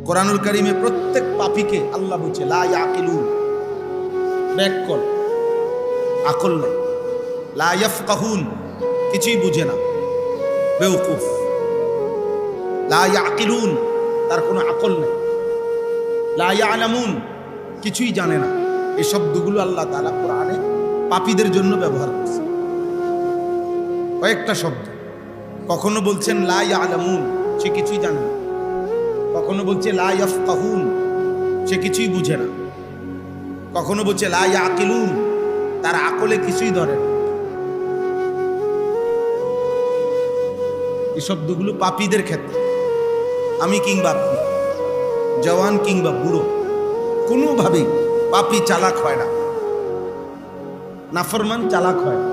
কোরআনুল কারীমে প্রত্যেক পাপীকে আল্লাহ বলছে লা ইয়াকিলুন, ব্যাককল, আকল নাই। লা ইয়াফকাহুন, কিছুই বুঝে না, বেওকুফ। লা ইয়াকিলুন, তার কোনো আকল নেই। লা ইয়ালামুন, কিছুই জানে না। এই শব্দগুলো আল্লাহ তাআলা কোরআনে পাপীদের জন্য ব্যবহার করছে। কয়েকটা শব্দ। কখনো বলছেন লা ইয়ালামুন, সে কিছুই জানে না। কখনো বলছে লা ইয়াফকাহুন, সে কিছুই বুঝে না। কখনো বলছে লা ইয়াকিলুন, তার আকলে কিছুই ধরে না। এই শব্দগুলো পাপীদের ক্ষেত্রে। আমি কিংবা আপনি, জওয়ান কিংবা বুড়ো, কোনোভাবেই পাপী চালাক হয় না, নাফরমান চালাক হয় না,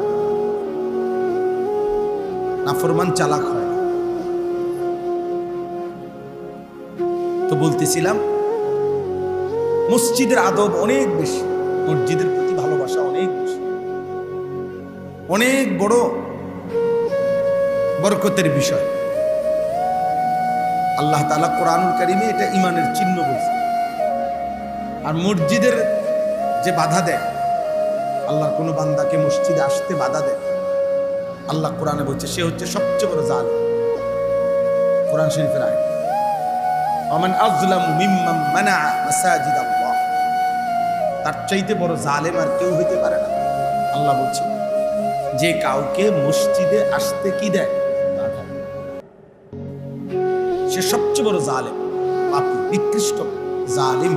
নাফরমান চালাক হয় না। তো বলতেছিলাম মসজিদের আদব অনেক বেশি, মসজিদের প্রতি ভালোবাসা অনেক বেশি, অনেক বড় বরকতের বিষয়। আল্লাহ তাআলা কোরআনুল কারীমে এটা ঈমানের চিহ্ন বলছে। আর মসজিদের যে বাধা দেয়, আল্লাহর কোনো বান্দাকে মসজিদে আসতে বাধা দেয়, আল্লাহ কোরআনে বলছে সে হচ্ছে সবচেয়ে বড় জালেম। কোরআন শরীফের আয়াত, ওয়ামান আযলামু মিম্মান মানাআ মাসাজিদ আল্লাহ, তার চাইতে বড় জালেম আর কেউ হইতে পারে না। আল্লাহ বলছে যে কাউকে মসজিদে আসতে কি দেয়, বাধা, সে সবচেয়ে বড় জালেম, পাপী, নিকৃষ্ট জালিম।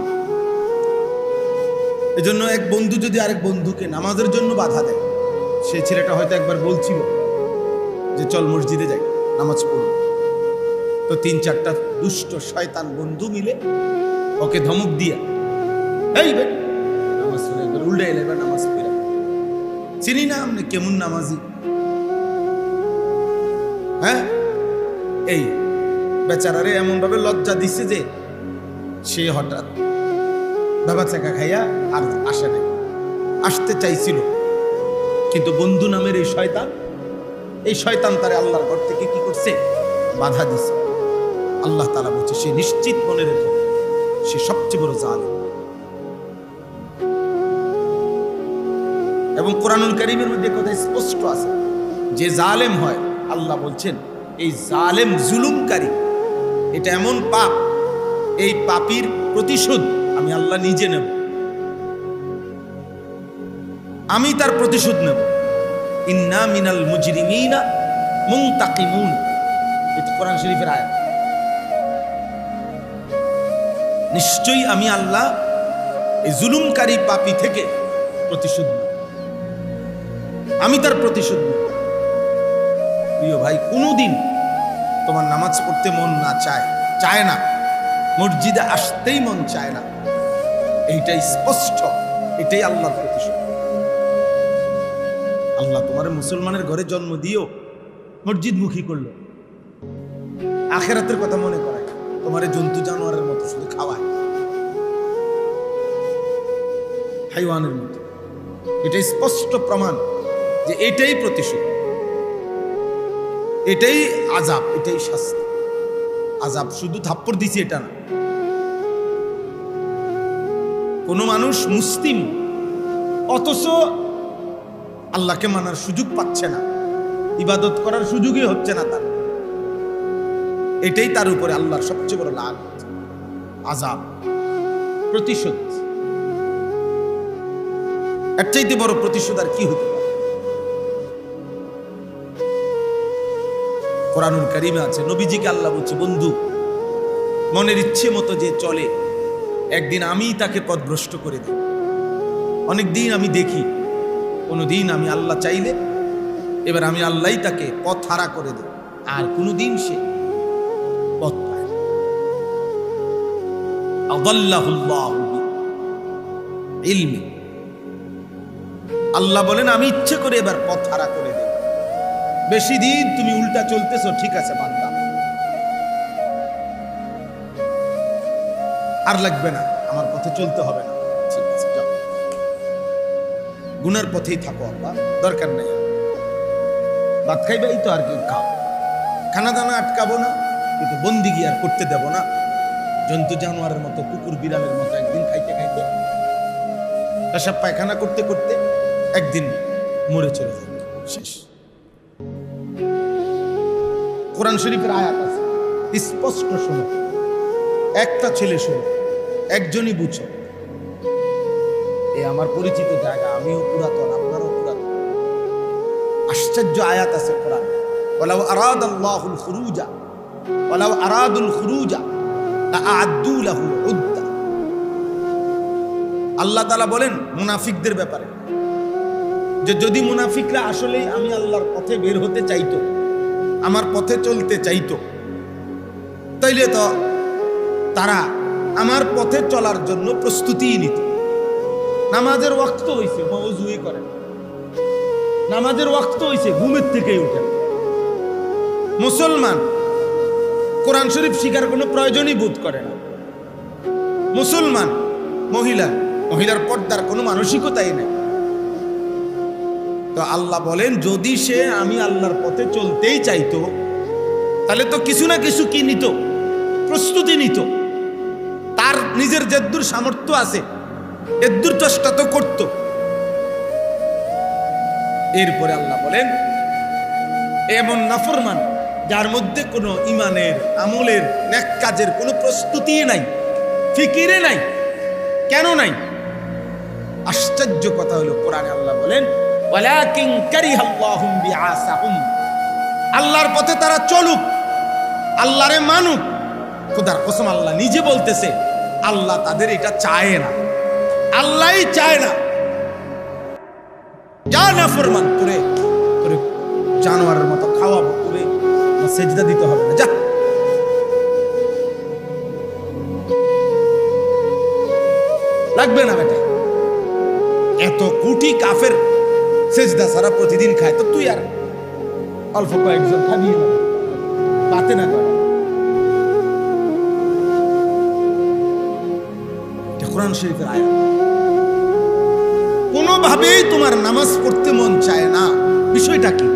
এজন্য এক বন্ধু যদি আরেক বন্ধুকে নামাজের জন্য বাধা দেয়, সে ছেলেটা হয়তো একবার বলছিল যে চল মসজিদে যাই, নামাজ পড়ব। তো 3-4টা দুষ্ট শয়তান বন্ধু মিলে ওকে ধমক দিয়া, এই বেটা নামাজ পড়ে, একবার উল্টে এলে এবার নামাজ পড়ে, চিনি না আপনি কেমন নামাজি, হ্যাঁ, এই বেচারারে এমন ভাবে লজ্জা দিচ্ছে যে সে হঠাৎ বাবা চাকা খাইয়া আর আসে নাই। আসতে চাইছিল, কিন্তু বন্ধু নামের এই শয়তান তারে আল্লাহর ঘর থেকে কি করছে, বাধা দিছে। আল্লাহ তাআলা বলছে সে নিশ্চিত মনে রেখো, সে সবচেয়ে বড় জালেম। এবং কোরআনুল কারীমের মধ্যে কথা স্পষ্ট আছে, যে জালেম হয়, আল্লাহ বলছেন এই জালেম, জুলুমকারী, এটা এমন পাপ, এই পাপীর প্রতিশোধ আমি আল্লাহ নিজে নেব, আমি তার প্রতিশোধ নেব। ইন্না মিনাল মুজরিমিনা মুনতাকিমুন, এটা কোরআন শরীফের আয়াত। নিশ্চয়ই আমি আল্লাহ এই জুলুমকারী পাপী থেকে প্রতিশোধ নেব, আমি তার প্রতিশোধ নেব। প্রিয় ভাই, কোনোদিন তোমার নামাজ পড়তে মন না চায় না, মসজিদে আসতেই মন চায় না, এইটাই স্পষ্ট, এটাই আল্লাহর প্রতিশোধ। আল্লাহ তোমার মুসলমানের ঘরে জন্ম দিও, মসজিদমুখী করলো, আখিরাতের কথা মনে করায়, তোমার জন্তু জানোয়ারের মতো শুধু খাওয়ায়, হাইওয়ানের মতো। এটাই স্পষ্ট প্রমাণ যে এটাই প্রতিশোধ, এটাই আযাব, এটাই শাস্তি। আযাব শুধু থাপ্পড় দিছি এটা না। কোন মানুষ মুসলিম অথচ আল্লাহকে মানার সুযোগ পাচ্ছে না, ইবাদত করার সুযোগই হচ্ছে না তার, এটাই তার উপরে আল্লাহর সবচেয়ে বড় লানত, আযাব, প্রতিশোধ। এর চাইতে বড় প্রতিশোধ আর কি হতে পারে? কোরআনুল কারীমে আছে, নবীজিকে আল্লাহ বলছে বন্ধু মনের ইচ্ছে মতো যে চলে, একদিন আমি তাকে পথভ্রষ্ট করে দিই। অনেকদিন আমি দেখি, কোনোদিন আমি আল্লাহ চাইলে এবার আমি আল্লাহই তাকে পথ হারা করে দিই, আর কোনোদিন সে পথ পায় না। আদাল্লাহুল্লাহু বিইলমি, আল্লাহ বলেন আমি ইচ্ছে করে এবার পথ হারা করে দিই। বেশি দিন তুমি উল্টা চলতেছো, ঠিক আছে বান্দা, আর লাগবে না, আমার পথে চলতে হবে না, ঠিক আছে যাও, গুনার পথেই থাকো, আল্লাহ দরকার নেই। ভাত খাইবাই তো আর কি খাও, খানা দানা আটকাবো না, কিন্তু বন্দিগি আর করতে দেব না। জন্তু জানোয়ারের মতো, কুকুর বিড়ালের মতো একদিন খাইতে খাইতে পেশাব পায়খানা করতে করতে একদিন মরে চলে যায়, শেষ। কোরআন শরীফের আয়াত আছে, স্পষ্ট শোনো, একটা ছেলে শোনো, একজনই বুঝো। এ আমার পরিচিত জায়গা, আমিও পুরাতন, আপনারও পুরাতন। আশ্চর্য আয়াত আছে কোরআন। ওয়ালাউ আরাদাল্লাহুল খুরুজা ওয়ালাউ আরাদুল খুরুজা লাআদ্দু লাহু উদ্দা। আল্লাহ তাআলা বলেন মুনাফিকদের ব্যাপারে যে যদি মুনাফিকরা আসলেই আমি আল্লাহর পথে বের হতে চাইতো, আমার পথে চলতে চাইতো, তাইলে তো তারা আমার পথে চলার জন্য প্রস্তুতি নিত। নামাজের ওয়াক্ত হইছে, ওযুই করেন। নামাজের ওয়াক্ত হইছে, ঘুমের থেকেই উঠেন। মুসলমান কোরআন শরীফ শিখার কোনো প্রয়োজনই বোধ করে না। মুসলমান মহিলার পর্দার কোনো মানসিকতাই নেই। তো আল্লাহ বলেন যদি সে আমি আল্লাহর পথে চলতেই চাইতো, তাহলে তো কিছু না কিছু কি নিত, প্রস্তুতি নিত। তার নিজের যেদূর সামর্থ্য আছে এদূর চেষ্টা তো করত। এরপরে আল্লাহ বলেন এমন নাফরমান যার মধ্যে কোনো ইমানের, আমলের, নেক কাজের কোনো প্রস্তুতি নাই, ফিকিরে নাই। কেন নাই? আশ্চর্য কথা হলো কোরআনে আল্লাহ বলেন ওয়ালাকিন কারিহাল্লাহুম বিআসাহুম, আল্লাহর পথে তারা চলুক, আল্লাহরে মানুক। খোদার কসম আল্লাহ নিজে বলতেছে আল্লাহ তাদের এটা চায় না, আল্লাহই চায় না। যা নাফরমান তোরে জানোয়ারের মতো খাওয়াবো, তোরে সেজদা দিতে হবে না, যা। লাগবে না বেটা, এত কোটি কাফের সেজদা সারা প্রতিদিন খায়, তো তুই আর অল্প কয়েকজন খাবি পাতে না করে। কোরআন শরীফের আয়াত। কোনোভাবেই তোমার নামাজ পড়তে মন চায় না, বিষয়টা কি?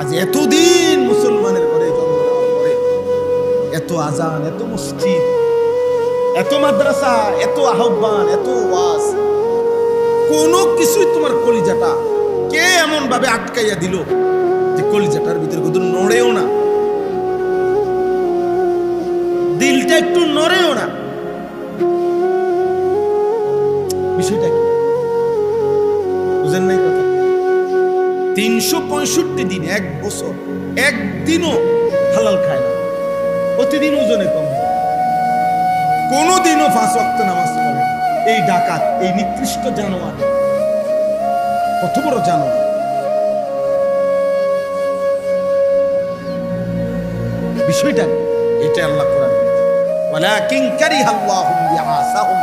আজ এতদিন মুসলমানের ঘরে জন্ম নেওয়ার পরে এত আজান, এত মসজিদ, এত মাদ্রাসা, এত আহ্বান, এত ওয়াজ, কোনো কিছুই তোমার কলিজাটা কে এমন ভাবে আটকাইয়া দিল যে কলিজাটার ভিতরে কোথাও নড়েও না, দিলটা একটু নড়েও না। বিষয়টা কি বুঝেন নাই কথা? 365 দিন, এক বছর একদিনও হালাল খায় না, প্রতিদিন ওজনে কম, কোনদিনও 5 ওয়াক্ত নামাজ পড়ে না। এই ডাকাত, এই নিকৃষ্ট জানোয়ার, কত বড় জানোয়ার! বিষয়টা এটা আল্লাহ কোরআন ওয়ালাকিন কারিহাল্লাহুম বিআসাহুম,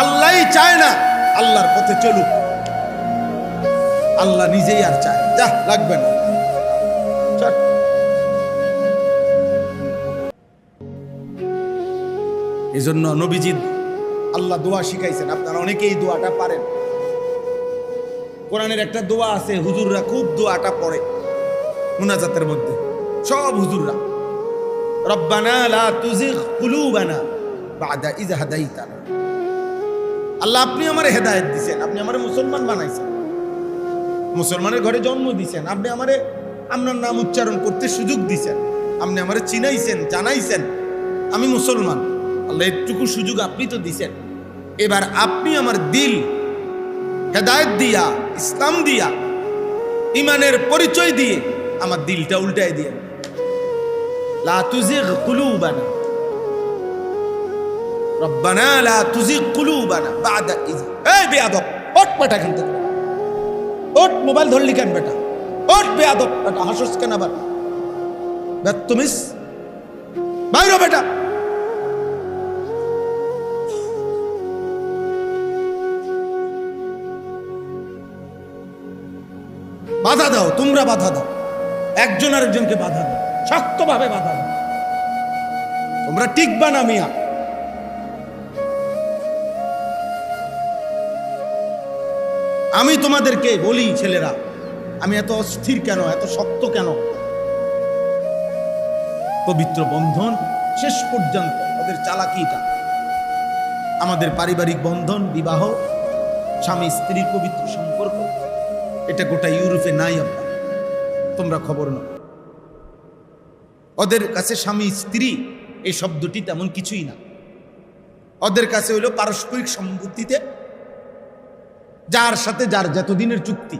আল্লাহই চায় না আল্লাহর পথে চলুক, আল্লাহ নিজেই আর চায় যা লাগবে না। এই জন্য নবীজি আল্লাহ দোয়া শিখাইছেন, আপনারা অনেকেই দোয়াটা পারেন। কোরআনের একটা দোয়া আছে, হুজুররা খুব দোয়াটা পড়ে মুনাজাতের মধ্যে, সব হুজুররা। রব্বানা লা তুজিগ কুলুবানা বাদা ইয হাদাইতানা। আল্লাহ আপনি আমারে হেদায়েত দিবেন, আপনি আমারে মুসলমান বানাইছেন, মুসলমানের ঘরে জন্ম দিয়েছেন, আপনি আমারে আপনার নাম উচ্চারণ করতে সুযোগ দিয়েছেন, আপনি আমারে চিনাইছেন, জানাইছেন আমি মুসলমান। আল্লাহ এটুকু সুযোগ আপনি তো দিয়েছেন, এবার আপনি আমার দিল হেদায়েত দিয়া, ইসলাম দিয়া, ইমানের পরিচয় দিয়ে আমার দিলটা উল্টায় দিয়ে, লা তুজিগ কুলুবানা রব্বানা লা তুজিগ কুলুবানা বাদা ইয। এই বেয়াদব, ওঠ বেটা এখান থেকে, ওঠ, মোবাইল ধরলি কেন বেটা, ওঠ বেয়াদব বেটা, হাসস কেন আবার, বদতমিজ, বাইরো বেটা। বাধা দাও, তোমরা বাধা দাও, একজন আরেকজনকে বাধা দাও, শক্তভাবে বাধা দাও, তোমরা টিকবা না মিয়া। আমি তোমাদেরকে বলি ছেলেরা, আমি এত অস্থির কেন, এত শক্ত কেন? পবিত্র বন্ধন শেষ পর্যন্ত ওদের চালাকিটা। আমাদের পারিবারিক বন্ধন, বিবাহ, স্বামী স্ত্রীর পবিত্র সম্পর্ক, এটা গোটা ইউরোপে নাই। আব্বা তোমরা খবর নাও, ওদের কাছে স্বামী স্ত্রী এই শব্দটি তেমন কিছুই না। ওদের কাছে হইল পারস্পরিক সম্মতিতে যার সাথে যার যতদিনের চুক্তি,